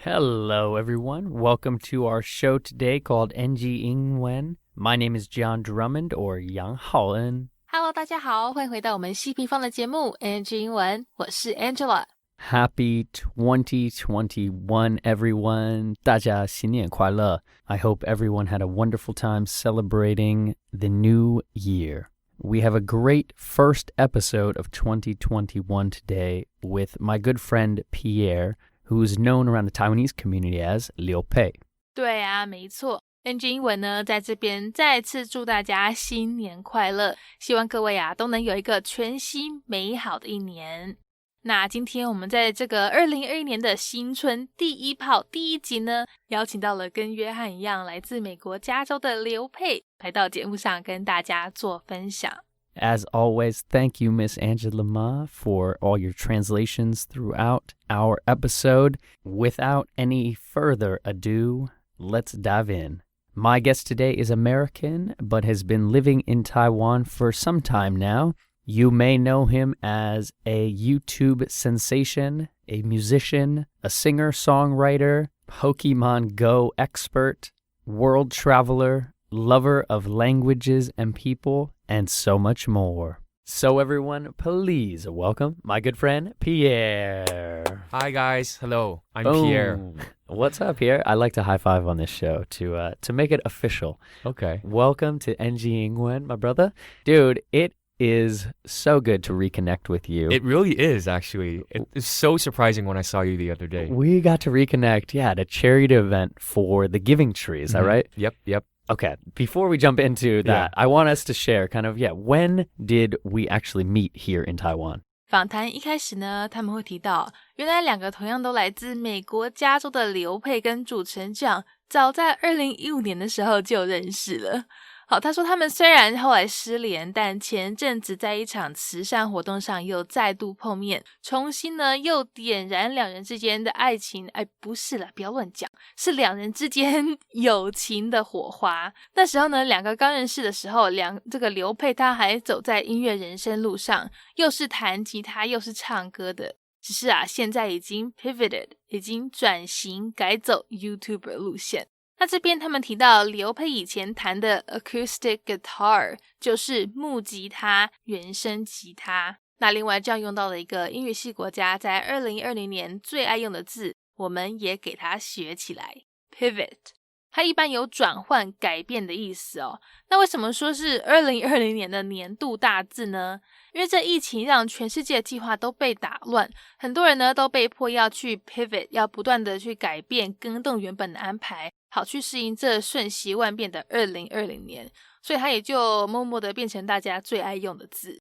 Hello, everyone. Welcome to our show today called NG 英文. My name is John Drummond, or Yang Haoen. Hello, 大家好，欢迎回到我们西平方的节目 NG 英文，我是 Angela。Happy 2021, everyone. 大家新年快乐. I hope everyone had a wonderful time celebrating the new year. We have a great first episode of 2021 today with my good friend Pierre, who's known around the Taiwanese community as 刘沛。对啊，没错。NG 英文呢，在这边再次祝大家新年快乐，希望各位啊都能有一个全新美好的一年。那今天我们在这个2021年的新春第一炮第一集呢，邀请到了跟约翰一样来自美国加州的刘沛，来到节目上跟大家做分享。As always, thank you, Miss Angela Ma, for all your translations throughout our episode. Without any further ado, let's dive in. My guest today is American, but has been living in Taiwan for some time now. You may know him as a YouTube sensation, a musician, a singer-songwriter, Pokemon Go expert, world traveler, lover of languages and people, and so much more. So everyone, please welcome my good friend, Pierre. Hi guys, hello, I'm Pierre. What's up, Pierre? I like to high five on this show to make it official. Okay. Welcome to NG 英文, my brother. Dude, it is so good to reconnect with you. It really is, actually. It's so surprising when I saw you the other day. We got to reconnect, at a charity event for the Giving Tree, is that right? Yep. Okay, before we jump into that, I want us to share when did we actually meet here in Taiwan? 访谈一开始呢，他们会提到，原来两个同样都来自美国加州的刘沛跟主持人John，早在2015年的时候就认识了。好，他说他们虽然后来失联，但前阵子在一场慈善活动上又再度碰面，重新呢又点燃两人之间的爱情，不是啦，不要乱讲，是两人之间友情的火花。那时候呢，两个刚认识的时候，这个刘沛他还走在音乐人生路上，又是弹吉他又是唱歌的。只是啊，现在已经 pivoted， 已经转型改走 YouTuber 路线。那这边他们提到刘沛以前弹的 acoustic guitar 就是木吉他、原声吉他。那另外这样用到了一个英语系国家在2020年最爱用的字，我们也给它学起来 pivot。它一般有转换、改变的意思哦。那为什么说是2020年的年度大字呢？因为这疫情让全世界的计划都被打乱，很多人呢都被迫要去 pivot， 要不断的去改变、更动原本的安排，好去适应这瞬息万变的2020年，所以它也就默默的变成大家最爱用的字。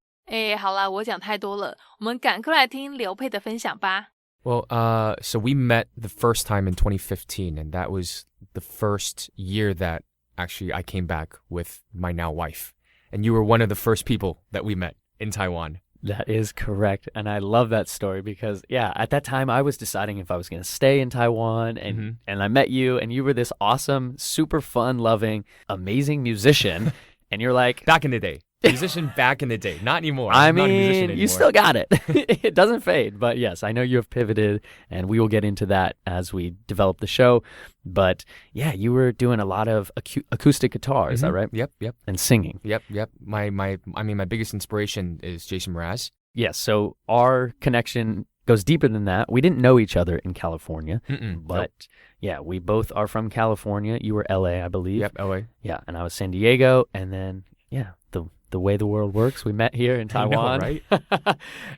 好啦，我讲太多了，我们赶快来听刘沛的分享吧。Well, so we met the first time in 2015, and that was the first year that actually I came back with my now wife. And you were one of the first people that we met in Taiwan. That is correct. And I love that story because, at that time I was deciding if I was going to stay in Taiwan and I met you and you were this awesome, super fun loving, amazing musician. And you're like, back in the day. Musician back in the day. Not anymore. I I'm not a musician mean, anymore. you still got it. It doesn't fade. But yes, I know you have pivoted and we will get into that as we develop the show. But you were doing a lot of acoustic guitar, is that right? Yep. And singing. Yep. My biggest inspiration is Jason Mraz. Yes, so our connection goes deeper than that. We didn't know each other in California, but we both are from California. You were LA, I believe. Yep, LA. Yeah, and I was San Diego, and then the way the world works, we met here in Taiwan. I know, right?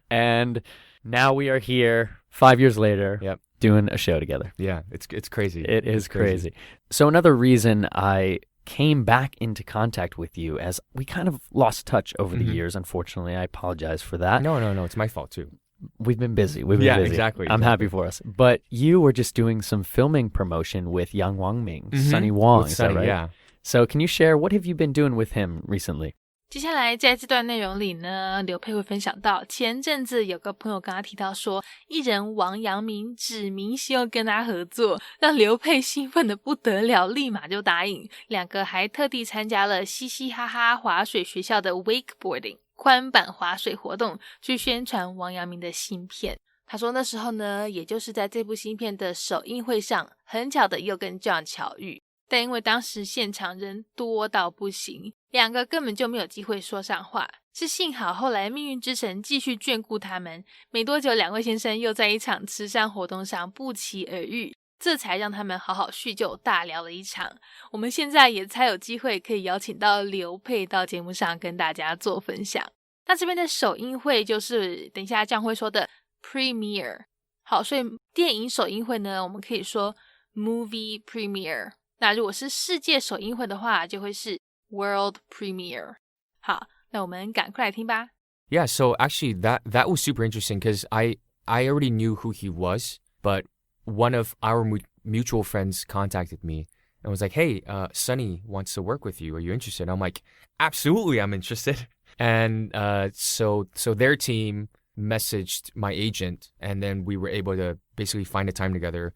And now we are here 5 years later. Yep. Doing a show together. Yeah, it's crazy. It is crazy. So another reason I came back into contact with you, as we kind of lost touch over the years, unfortunately. I apologize for that. No, it's my fault too. We've been busy. We've been busy. Exactly. I'm happy for us. But you were just doing some filming promotion with Yang Wangming, Sunny Wang, is that right? Yeah. So can you share, what have you been doing with him recently? 接下来在这段内容里呢，刘沛会分享到前阵子有个朋友跟他提到说，艺人王阳明指明希望跟他合作，让刘沛兴奋的不得了，立马就答应。两个还特地参加了嘻嘻哈哈滑水学校的 wakeboarding 宽板滑水活动，去宣传王阳明的新片。他说那时候呢，也就是在这部新片的首映会上，很巧的又跟 John 巧遇，但因为当时现场人多到不行，两个根本就没有机会说上话，是幸好后来命运之神继续眷顾他们，没多久两位先生又在一场慈善活动上不期而遇，这才让他们好好叙旧大聊了一场。我们现在也才有机会可以邀请到刘沛到节目上跟大家做分享。那这边的首映会就是等一下John会说的 premiere。 好，所以电影首映会呢，我们可以说 movie premiere。 那如果是世界首映会的话，就会是 world premiere。 好，那我们赶快来听吧。 Yeah, so actually that was super interesting because I already knew who he was, but one of our mutual friends contacted me and was like, hey, Sonny wants to work with you. Are you interested? I'm like, absolutely, I'm interested. And so their team messaged my agent, and then we were able to basically find a time together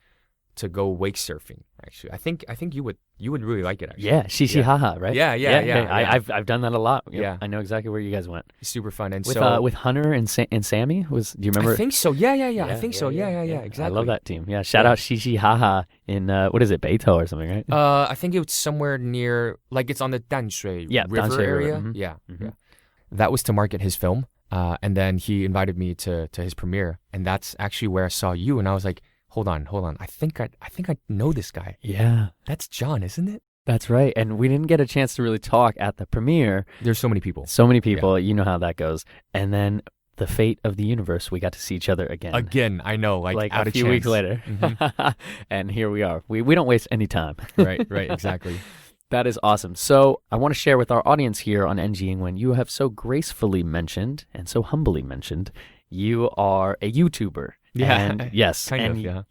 to go wake surfing. Actually, I think you would really like it. Actually. Yeah, shishi haha, right? Yeah. I've done that a lot. Yep. Yeah, I know exactly where you guys went. Super fun. And with Hunter and Sammy. Do you remember? I think so. Yeah. I think so. Yeah. Exactly. I love that team. Yeah, shout out shishi haha in what is it, Beito or something, right? I think it was somewhere near, like it's on the Danshui River Danshui area. River. Mm-hmm. Yeah. That was to market his film, and then he invited me to his premiere, and that's actually where I saw you, and I was like, hold on, I think I know this guy. Yeah, that's John, isn't it? That's right. And we didn't get a chance to really talk at the premiere. There's so many people. Yeah. You know how that goes. And then the fate of the universe, we got to see each other again. I know, like out a few weeks later. Mm-hmm. And here we are. We don't waste any time. Right, exactly. That is awesome. So I want to share with our audience here on NG Ingwen, you have so gracefully mentioned and so humbly mentioned, you are a YouTuber. Yeah. And yes. Yeah.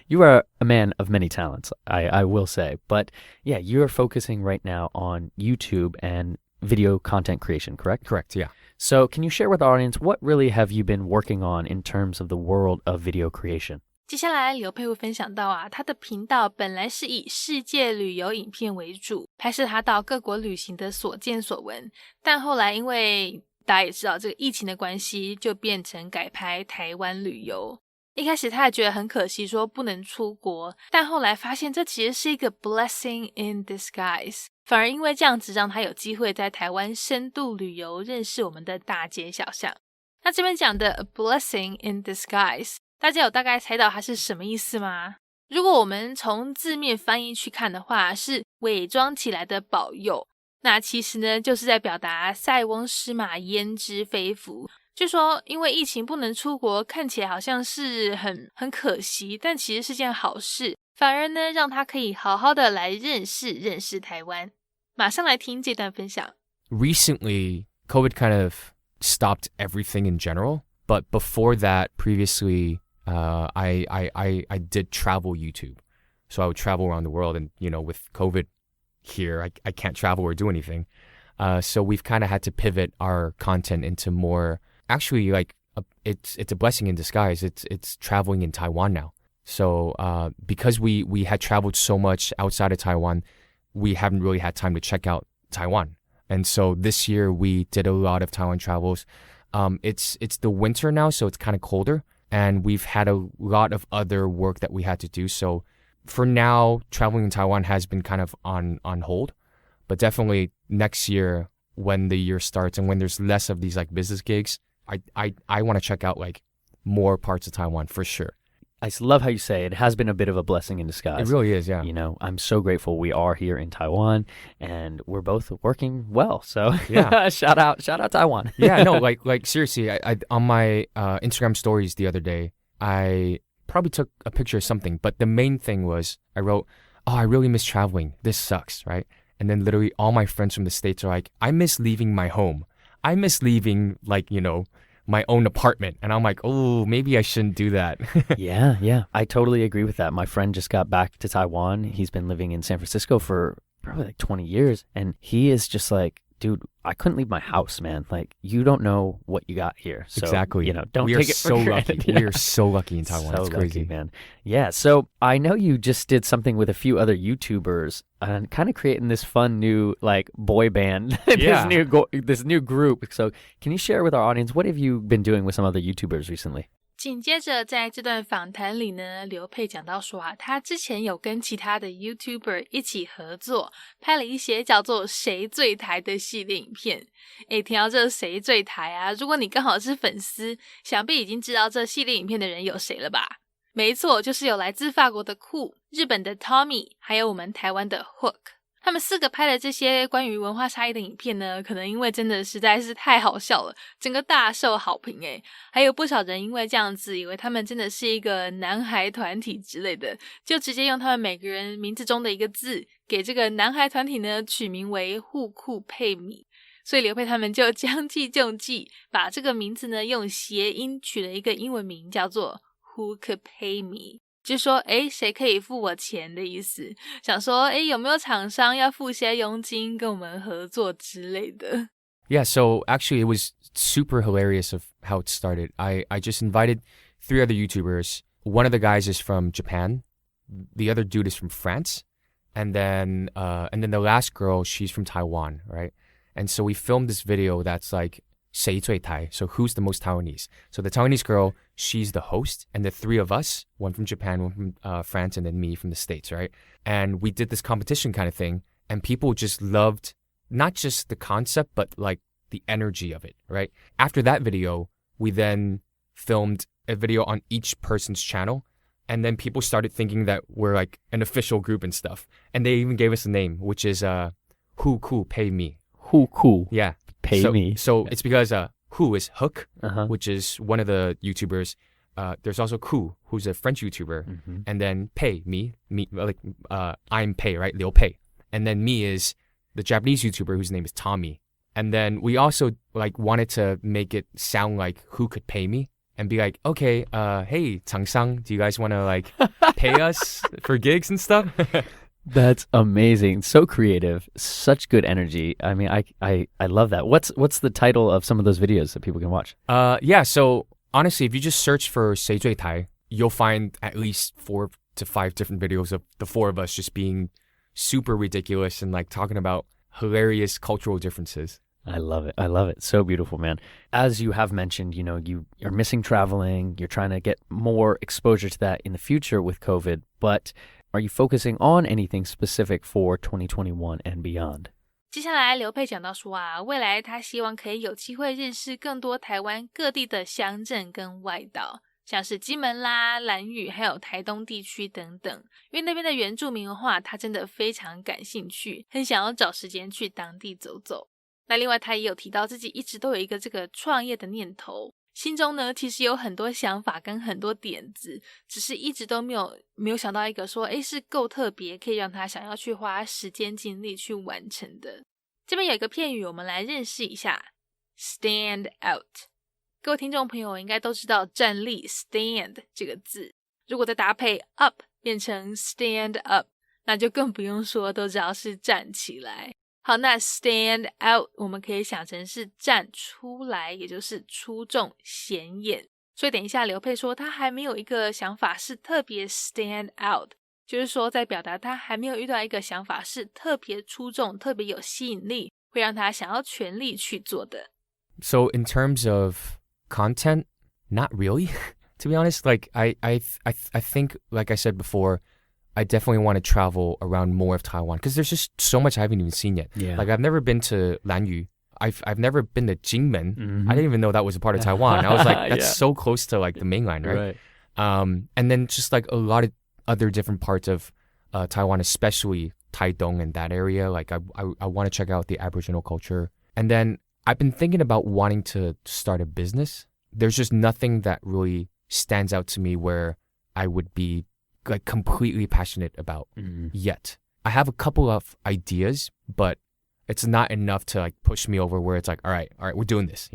You are a man of many talents, I will say. But yeah, you're focusing right now on YouTube and video content creation, correct? Correct, yeah. So can you share with our audience, what really have you been working on in terms of the world of video creation? 接下来刘沛会分享到他的频道本来是以世界旅游影片为主，拍摄他到各国旅行的所见所闻，但后来因为大家也知道这个疫情的关系，就变成改拍台湾旅游。一开始他也觉得很可惜说不能出国，但后来发现这其实是一个 blessing in disguise， 反而因为这样子让他有机会在台湾深度旅游，认识我们的大街小巷。那这边讲的 a blessing in disguise，大家有大概猜到它是什么意思吗？如果我们从字面翻译去看的话，是伪装起来的保佑。那其实呢，就是在表达塞翁失马焉知非福。就说因为疫情不能出国，看起来好像是很可惜，但其实是件好事，反而呢，让他可以好好的来认识台湾。马上来听这段分享。Recently, COVID kind of stopped everything in general, but before that, previously, I did travel YouTube. So I would travel around the world, and with COVID here, I can't travel or do anything. So we've kind of had to pivot our content into more, actually, like it's a blessing in disguise. It's traveling in Taiwan now. So because we had traveled so much outside of Taiwan, we haven't really had time to check out Taiwan. And so this year we did a lot of Taiwan travels. It's the winter now, so it's kind of colder. And we've had a lot of other work that we had to do. So for now, traveling in Taiwan has been kind of on hold. But definitely next year, when the year starts and when there's less of these like business gigs, I want to check out like more parts of Taiwan for sure. I love how you say it has been a bit of a blessing in disguise. It really is, yeah. I'm so grateful we are here in Taiwan and we're both working well. So yeah, shout out Taiwan. Yeah, no, like seriously, I on my Instagram stories the other day, I probably took a picture of something, but the main thing was I wrote, "Oh, I really miss traveling. This sucks," right? And then literally all my friends from the States are like, "I miss leaving my home. I miss leaving my own apartment." And I'm like, oh, maybe I shouldn't do that. Yeah. I totally agree with that. My friend just got back to Taiwan. He's been living in San Francisco for probably like 20 years. And he is just like, dude, I couldn't leave my house, man. Like, you don't know what you got here. So, exactly. Don't we take are it so for lucky. granted. We are so lucky in Taiwan. So it's crazy, lucky, man. Yeah. So I know you just did something with a few other YouTubers and kind of creating this fun new like boy band, this new group. So can you share with our audience, what have you been doing with some other YouTubers recently? 紧接着在这段访谈里呢，刘沛讲到说他之前有跟其他的 YouTuber 一起合作，拍了一些叫做谁最台的系列影片。听到这谁最台啊，如果你刚好是粉丝，想必已经知道这系列影片的人有谁了吧？没错，就是有来自法国的酷、日本的 Tommy， 还有我们台湾的 Hook。他们4个拍的这些关于文化差异的影片呢，可能因为真的实在是太好笑了，整个大受好评还有不少人因为这样子以为他们真的是一个男孩团体之类的，就直接用他们每个人名字中的一个字给这个男孩团体呢取名为互酷配米。所以刘沛他们就将计就计，把这个名字呢用谐音取了一个英文名叫做 Who could pay me，就是说谁可以付我钱的意思，想说有没有厂商要付些佣金跟我们合作之类的。Yeah, so actually it was super hilarious of how it started. I just invited 3 other YouTubers. One of the guys is from Japan, the other dude is from France, and then the last girl, she's from Taiwan, right? And so we filmed this video that's like 谁最台, so who's the most Taiwanese? So the Taiwanese girl, she's the host, and the 3 of us, one from Japan, one from France, and then me from the States, right? And we did this competition kind of thing, and people just loved not just the concept, but like the energy of it, right? After that video, we then filmed a video on each person's channel, and then people started thinking that we're like an official group and stuff. And they even gave us a name, which is Who Cool Pay Me. Who cool Yeah. pay me. So it's because Who is Hook, Uh-huh. which is one of the YouTubers. There's also Ku, who's a French YouTuber. Mhm. And then Pei, me, like I'm Pei, right? Liu Pei. And then me is the Japanese YouTuber whose name is Tommy. And then we also like wanted to make it sound like who could pay me and be like, okay, hey, 厂商, do you guys want to like pay us for gigs and stuff? That's amazing. So creative. Such good energy. I mean, I love that. What's the title of some of those videos that people can watch? Yeah, so honestly, if you just search for 谁最台, you'll find at least 4 to 5 different videos of the 4 of us just being super ridiculous and like talking about hilarious cultural differences. I love it. I love it. So beautiful, man. As you have mentioned, you're missing traveling. You're trying to get more exposure to that in the future with COVID, but are you focusing on anything specific for 2021 and beyond? 接下来刘沛讲到说未来他希望可以有机会认识更多台湾各地的乡镇跟外岛，像是金门啦、兰屿还有台东地区等等，因为那边的原住民文化他真的非常感兴趣，很想要找时间去当地走走。那另外他也有提到自己一直都有一个这个创业的念头，心中呢其实有很多想法跟很多点子，只是一直都没有想到一个说是够特别可以让他想要去花时间精力去完成的。这边有一个片语我们来认识一下， stand out。 各位听众朋友应该都知道站立 stand 这个字，如果再搭配 up 变成 stand up， 那就更不用说，都知道是站起来。好，那 stand out 我们可以想成是站出来，也就是出众显眼。所以等一下刘沛说他还没有一个想法是特别 stand out， 就是说在表达他还没有遇到一个想法是特别出众特别有吸引力，会让他想要全力去做的。 So in terms of content, not really. To be honest, like I think, like I said before, I definitely want to travel around more of Taiwan because there's just so much I haven't even seen yet. Yeah. Like I've never been to Lanyu. I've never been to Jingmen. Mm-hmm. I didn't even know that was a part of Taiwan. I was like, that's Yeah. so close to like the mainland, right? And then just like a lot of other different parts of Taiwan, especially Taidong and that area. Like I want to check out the Aboriginal culture. And then I've been thinking about wanting to start a business. There's just nothing that really stands out to me where I would be like completely passionate about yet. I have a couple of ideas, but it's not enough to like push me over where it's like, all right, we're doing this,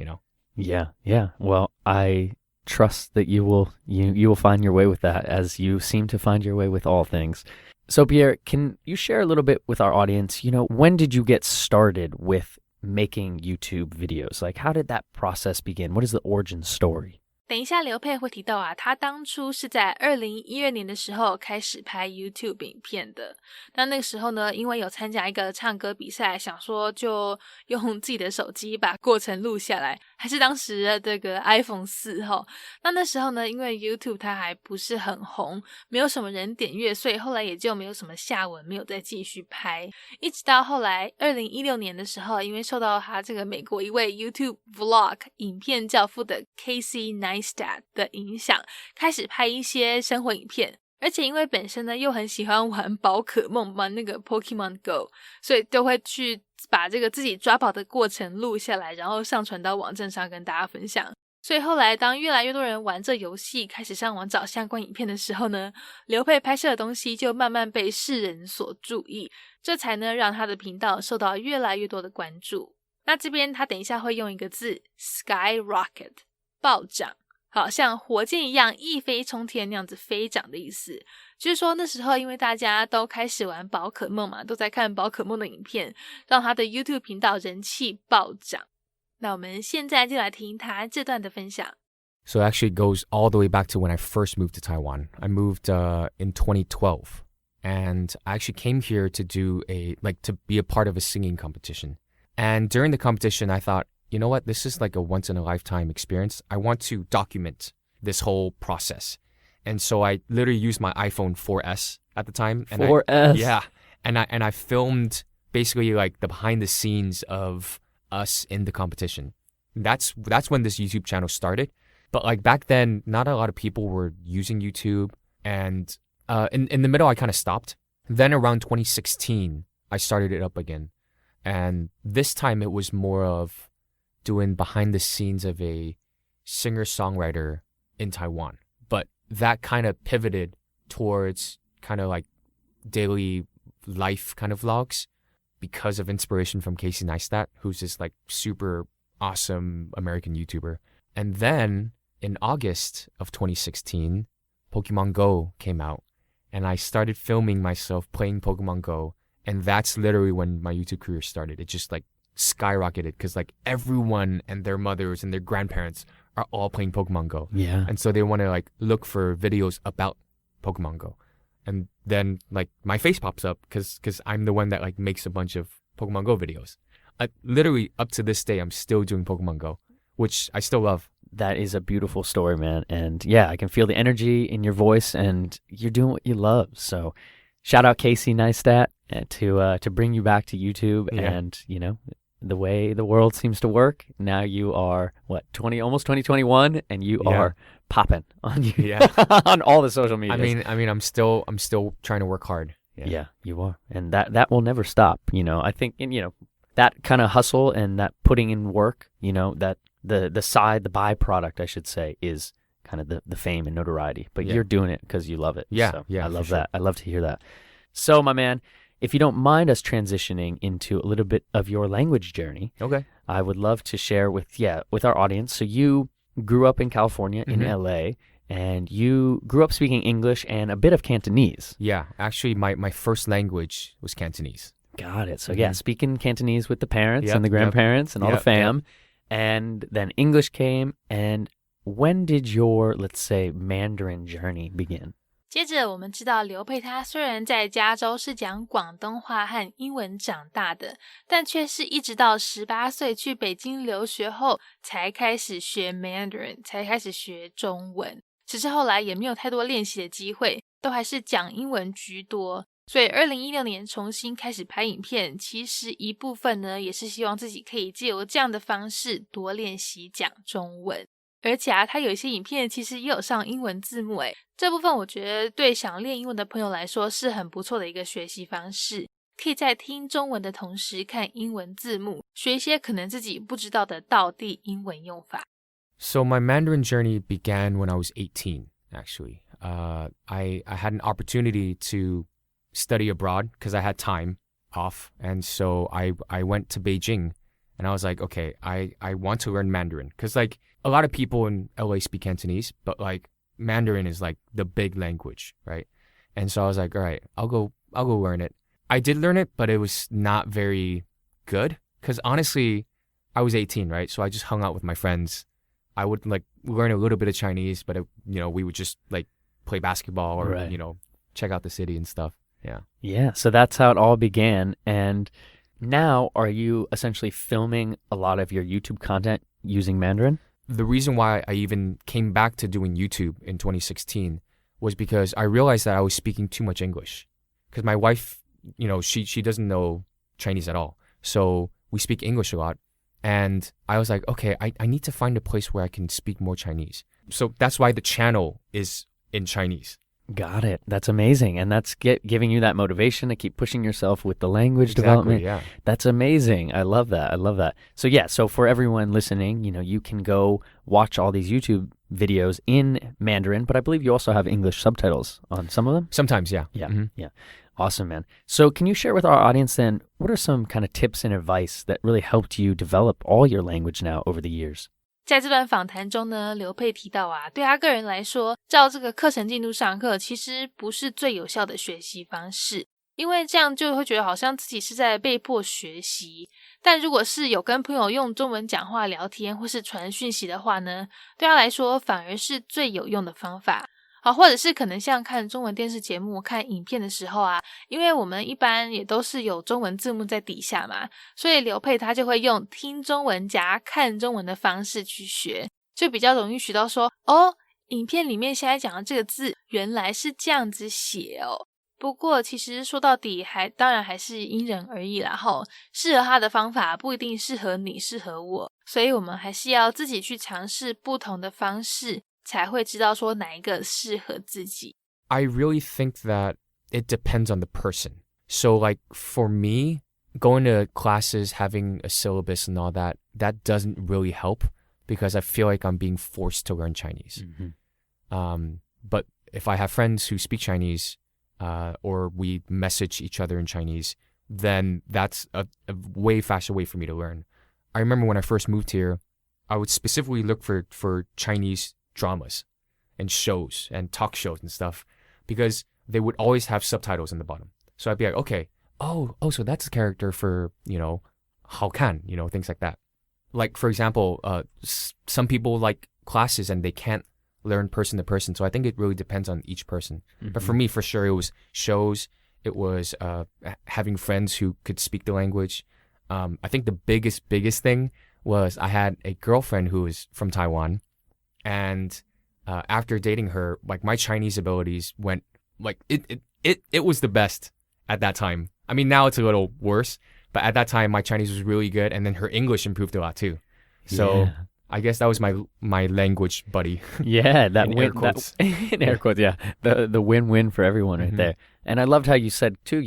Yeah. Well, I trust that you will find your way with that, as you seem to find your way with all things. So Pierre, can you share a little bit with our audience, when did you get started with making YouTube videos? Like, how did that process begin? What is the origin story? 等一下刘沛会提到他当初是在2012年的时候开始拍 YouTube 影片的。那个时候呢，因为有参加一个唱歌比赛，想说就用自己的手机把过程录下来，还是当时的这个 iPhone 4齁。那时候呢，因为 YouTube 它还不是很红，没有什么人点阅，所以后来也就没有什么下文，没有再继续拍。一直到后来2016年的时候，因为受到他这个美国一位 YouTube Vlog 影片教父的 Casey Neistat 的影响，开始拍一些生活影片。而且因为本身呢又很喜欢玩宝可梦，玩那个 Pokemon Go， 所以都会去把这个自己抓宝的过程录下来，然后上传到网站上跟大家分享。所以后来当越来越多人玩这游戏，开始上网找相关影片的时候呢，刘沛拍摄的东西就慢慢被世人所注意，这才呢让他的频道受到越来越多的关注。那这边他等一下会用一个字 skyrocket 暴涨，好像火箭一样一飞冲天那样子飞涨的意思。就是说那时候因为大家都开始玩宝可梦嘛，都在看宝可梦的影片，让他的 YouTube 频道人气暴涨。那我们现在就来听他这段的分享。So it actually goes all the way back to when I first moved to Taiwan. I moved in 2012, and I actually came here to to be a part of a singing competition. And during the competition, I thought, you know what, this is like a once-in-a-lifetime experience. I want to document this whole process. And so I literally used my iPhone 4S at the time. And 4S? Yeah. And I filmed basically like the behind the scenes of us in the competition. That's when this YouTube channel started. But like back then, not a lot of people were using YouTube. And in the middle, I kind of stopped. Then around 2016, I started it up again. And this time it was more of doing behind the scenes of a singer-songwriter in Taiwan. But that kind of pivoted towards kind of like daily life kind of vlogs because of inspiration from Casey Neistat, who's this like super awesome American YouTuber. And then in August of 2016, Pokemon Go came out, and I started filming myself playing Pokemon Go, and that's literally when my YouTube career started. It just like skyrocketed because like everyone and their mothers and their grandparents are all playing Pokemon Go. Yeah. And so they want to like look for videos about Pokemon Go. And then like my face pops up because I'm the one that like makes a bunch of Pokemon Go videos. Literally up to this day, I'm still doing Pokemon Go, which I still love. That is a beautiful story, man. And yeah, I can feel the energy in your voice, and you're doing what you love. So shout out Casey Neistat to bring you back to YouTube. Yeah. And, you know, the way the world seems to work, now you are, almost 2021, and you are popping on on all the social media. I mean, I'm still trying to work hard. Yeah, you are. And that will never stop. You know, I think, that kind of hustle and that putting in work, that the byproduct, I should say, is kind of the fame and notoriety. But you're doing it because you love it. Yeah, so yeah. I love sure. that. I love to hear that. So, my man, if you don't mind us transitioning into a little bit of your language journey, Okay. I would love to share with our audience. So you grew up in California, in LA, and you grew up speaking English and a bit of Cantonese. Yeah, actually, my first language was Cantonese. Got it. So speaking Cantonese with the parents Yep, and the grandparents and all the yep, fam. And then English came. And when did your, let's say, Mandarin journey begin? 接着我们知道刘沛他虽然在加州是讲广东话和英文长大的，但却是一直到18岁去北京留学后才开始学 Mandarin， 才开始学中文。只是后来也没有太多练习的机会，都还是讲英文居多。所以2016年重新开始拍影片，其实一部分呢也是希望自己可以借由这样的方式多练习讲中文。而且他有一些影片其实也有上英文字幕这部分我觉得对想练英文的朋友来说是很不错的一个学习方式，可以在听中文的同时看英文字幕，学一些可能自己不知道的道地英文用法。So my Mandarin journey began when I was 18, actually. I had an opportunity to study abroad because I had time off, and so I went to Beijing, and I was like, okay, I want to learn Mandarin because like a lot of people in LA speak Cantonese, but like Mandarin is like the big language, right? And so I was like, all right, I'll go learn it. I did learn it, but it was not very good because honestly, I was 18, right? So I just hung out with my friends. I would like learn a little bit of Chinese, but we would just like play basketball or check out the city and stuff. Yeah. Yeah, so that's how it all began. And now are you essentially filming a lot of your YouTube content using Mandarin? The reason why I even came back to doing YouTube in 2016 was because I realized that I was speaking too much English. Because my wife, she doesn't know Chinese at all. So we speak English a lot. And I was like, okay, I need to find a place where I can speak more Chinese. So that's why the channel is in Chinese. Got it. That's amazing. And that's giving you that motivation to keep pushing yourself with the language development. Yeah. That's amazing. I love that. So for everyone listening, you can go watch all these YouTube videos in Mandarin, but I believe you also have English subtitles on some of them? Sometimes, yeah. Yeah. Mm-hmm. Yeah. Awesome, man. So can you share with our audience then, what are some kind of tips and advice that really helped you develop all your language now over the years? 在这段访谈中呢，刘沛提到对他个人来说，照这个课程进度上课其实不是最有效的学习方式，因为这样就会觉得好像自己是在被迫学习。但如果是有跟朋友用中文讲话聊天或是传讯息的话呢，对他来说反而是最有用的方法。或者是可能像看中文电视节目、看影片的时候因为我们一般也都是有中文字幕在底下嘛，所以刘沛他就会用听中文加看中文的方式去学，就比较容易学到说影片里面现在讲的这个字原来是这样子写不过其实说到底当然还是因人而异啦适合他的方法不一定适合你适合我，所以我们还是要自己去尝试不同的方式，才会知道说哪一个适合自己。 I really think that it depends on the person. So like for me, going to classes, having a syllabus and all that doesn't really help because I feel like I'm being forced to learn Chinese. Mm-hmm. But if I have friends who speak Chinese or we message each other in Chinese, then that's a way faster way for me to learn. I remember when I first moved here, I would specifically look for Chinese dramas and shows and talk shows and stuff because they would always have subtitles in the bottom. So I'd be like, okay, so that's a character for, 好看, things like that. Like, for example, some people like classes and they can't learn person to person. So I think it really depends on each person. Mm-hmm. But for me, for sure, it was shows. It was having friends who could speak the language. I think the biggest thing was I had a girlfriend who was from Taiwan. And after dating her, like my Chinese abilities went like it was the best at that time. I mean, now it's a little worse, but at that time my Chinese was really good, and then her English improved a lot too. So yeah. I guess that was my language buddy. Yeah, that in win, air quotes. In air quotes, yeah. The win-win for everyone right there. And I loved how you said too,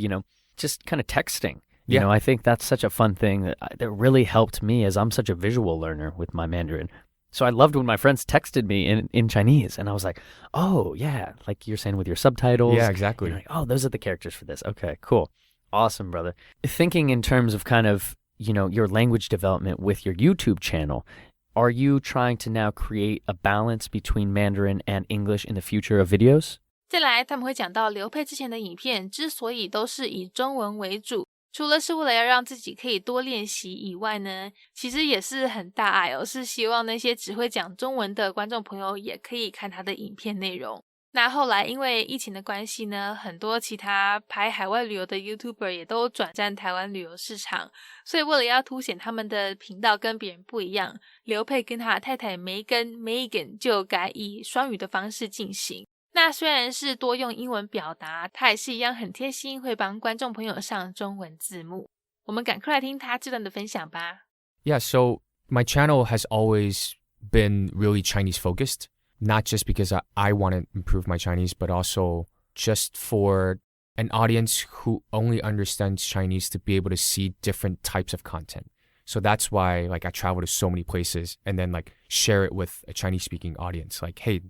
just kind of texting. You know, I think that's such a fun thing that really helped me as I'm such a visual learner with my Mandarin. So I loved when my friends texted me in Chinese, and I was like, oh, yeah, like you're saying with your subtitles. Yeah, exactly. Like, oh, those are the characters for this. Okay, cool. Awesome, brother. Thinking in terms of kind of, your language development with your YouTube channel, are you trying to now create a balance between Mandarin and English in the future of videos? 再来，他们会讲到刘沛之前的影片之所以都是以中文为主，除了是为了要让自己可以多练习以外呢，其实也是很大爱是希望那些只会讲中文的观众朋友也可以看他的影片内容。那后来因为疫情的关系呢，很多其他拍海外旅游的 YouTuber 也都转战台湾旅游市场，所以为了要凸显他们的频道跟别人不一样，刘沛跟他的太太Megan 就改以双语的方式进行。那虽然是多用英文表达，他也是一样很贴心，会帮观众朋友上中文字幕。我们赶快来听他这段的分享吧。Yeah, so my channel has always been really Chinese focused, not just because I want to improve my Chinese, but also just for an audience who only understands Chinese to be able to see different types of content. So that's why like I travel to so many places and then like share it with a Chinese speaking audience. Like, hey,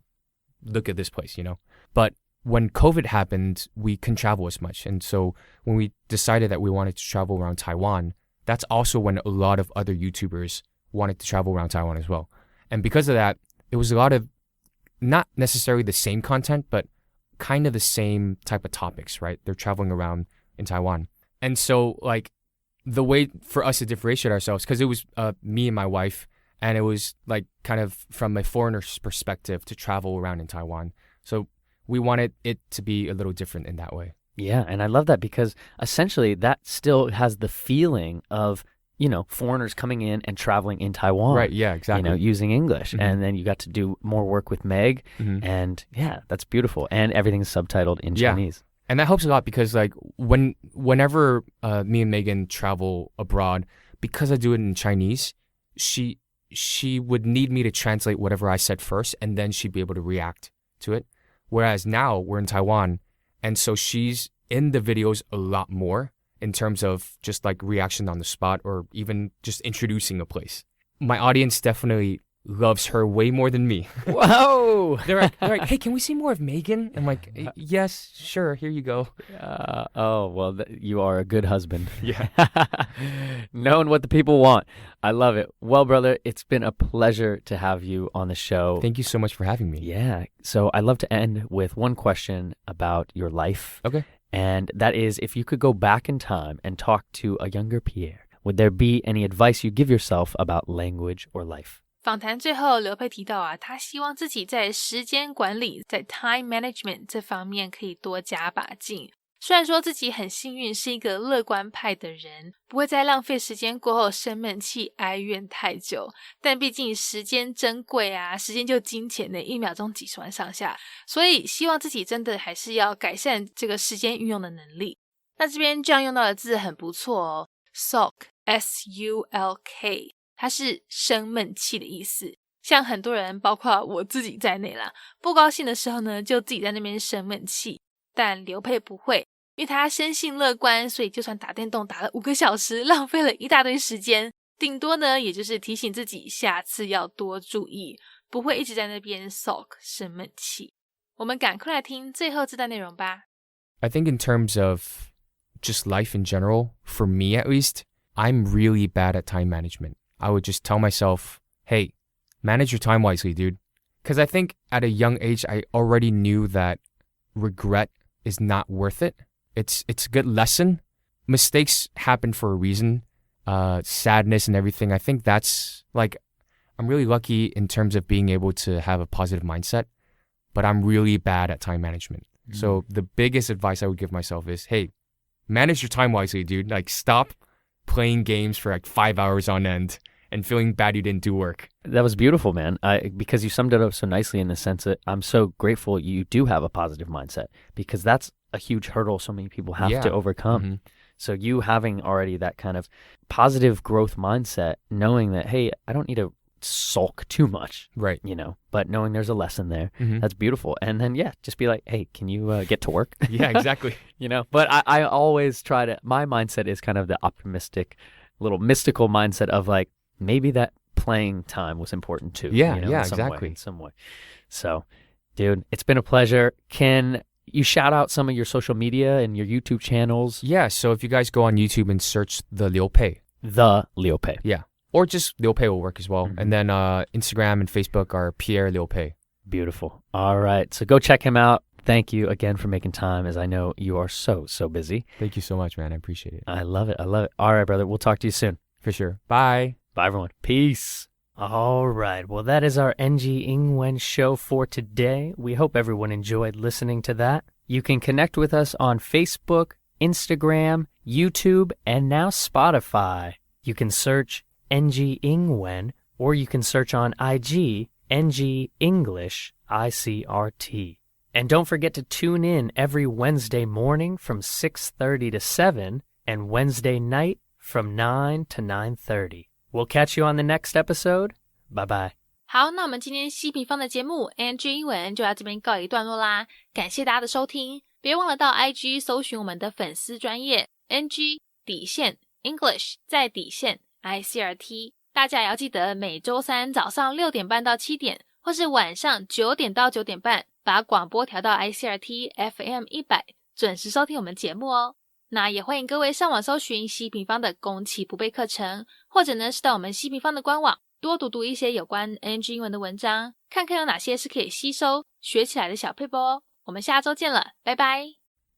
look at this place, But when COVID happened, we couldn't travel as much. And so when we decided that we wanted to travel around Taiwan, that's also when a lot of other YouTubers wanted to travel around Taiwan as well. And because of that, it was a lot of not necessarily the same content, but kind of the same type of topics, right? They're traveling around in Taiwan. And so like the way for us to differentiate ourselves, because it was me and my wife, and it was like kind of from a foreigner's perspective to travel around in Taiwan. So we wanted it to be a little different in that way. Yeah, and I love that because essentially that still has the feeling of, foreigners coming in and traveling in Taiwan. Right, yeah, exactly. Using English. And then you got to do more work with Meg. And yeah, that's beautiful. And everything's subtitled in Chinese. And that helps a lot because like whenever me and Megan travel abroad, because I do it in Chinese, she would need me to translate whatever I said first, and then she'd be able to react to it. Whereas now we're in Taiwan, and so she's in the videos a lot more in terms of just like reaction on the spot or even just introducing a place. My audience definitely loves her way more than me. Whoa! They're like, hey, can we see more of Megan? I'm like, yes, sure, here you go. You are a good husband. Yeah. Knowing what the people want. I love it. Well, brother, it's been a pleasure to have you on the show. Thank you so much for having me. Yeah. So I'd love to end with one question about your life. Okay. And that is, if you could go back in time and talk to a younger Pierre, would there be any advice you give yourself about language or life? 访谈最后，刘沛提到啊，他希望自己在时间管理，在 time management 这方面可以多加把劲。虽然说自己很幸运是一个乐观派的人，不会在浪费时间过后生闷气哀怨太久，但毕竟时间珍贵啊，时间就金钱的，1秒钟几十万上下，所以希望自己真的还是要改善这个时间运用的能力。那这边这样用到的字很不错哦 ，sulk S-U-L-K， 它是生闷气的意思。像很多人，包括我自己在内啦，不高兴的时候呢，就自己在那边生闷气。但刘沛不会，因为他生性乐观，所以就算打电动打了5个小时，浪费了一大堆时间，顶多呢也就是提醒自己下次要多注意，不会一直在那边 sulk 生闷气。我们赶快来听最后这段内容吧。 I think in terms of just life in general, for me at least, I'm really bad at time management. I would just tell myself, hey, manage your time wisely, dude. Because I think at a young age, I already knew that regret is not worth it. It's a good lesson. Mistakes happen for a reason. Sadness and everything. I think that's like, I'm really lucky in terms of being able to have a positive mindset, but I'm really bad at time management. So the biggest advice I would give myself is, hey, manage your time wisely, dude. Like stop playing games for like 5 hours on end and feeling bad you didn't do work. That was beautiful, man. Because you summed it up so nicely in the sense that I'm so grateful you do have a positive mindset, because that's a huge hurdle so many people have to overcome. So you having already that kind of positive growth mindset, knowing that, hey, I don't need to sulk too much, right? But knowing there's a lesson there, that's beautiful. And then, just be like, hey, can you get to work? Yeah, exactly. But I always try to, my mindset is kind of the optimistic, little mystical mindset of like, maybe that playing time was important too. Exactly. In some way. So, dude, it's been a pleasure. Can you shout out some of your social media and your YouTube channels? Yeah, so if you guys go on YouTube and search the劉沛. The劉沛. Yeah. Or just劉沛will work as well. And then Instagram and Facebook are Pierre劉沛. Beautiful. All right. So go check him out. Thank you again for making time, as I know you are so busy. Thank you so much, man. I appreciate it. I love it. All right, brother. We'll talk to you soon. For sure. Bye. Bye, everyone. Peace. All right. Well, that is our NG Ingwen show for today. We hope everyone enjoyed listening to that. You can connect with us on Facebook, Instagram, YouTube, and now Spotify. You can search NG Ingwen, or you can search on IG, NG English ICRT. And don't forget to tune in every Wednesday morning from 6:30 to 7, and Wednesday night from 9 to 9:30. We'll catch you on the next episode. Bye-bye. 好，那我们今天西平方的节目 NG 英文就到这边告一段落啦，感谢大家的收听，别忘了到 IG 搜寻我们的粉丝专页 NG English 再底线 ICRT， 大家也要记得每周三早上6点半到7点，或是晚上9点到9点半，把广播调到 ICRT FM 100，准时收听我们节目哦。那也欢迎各位上网搜寻西平方的攻其不备课程，或者呢是到我们西平方的官网多读一些有关 NG 英文的文章，看看有哪些是可以吸收学起来的小撇步哦。我们下周见了，拜拜。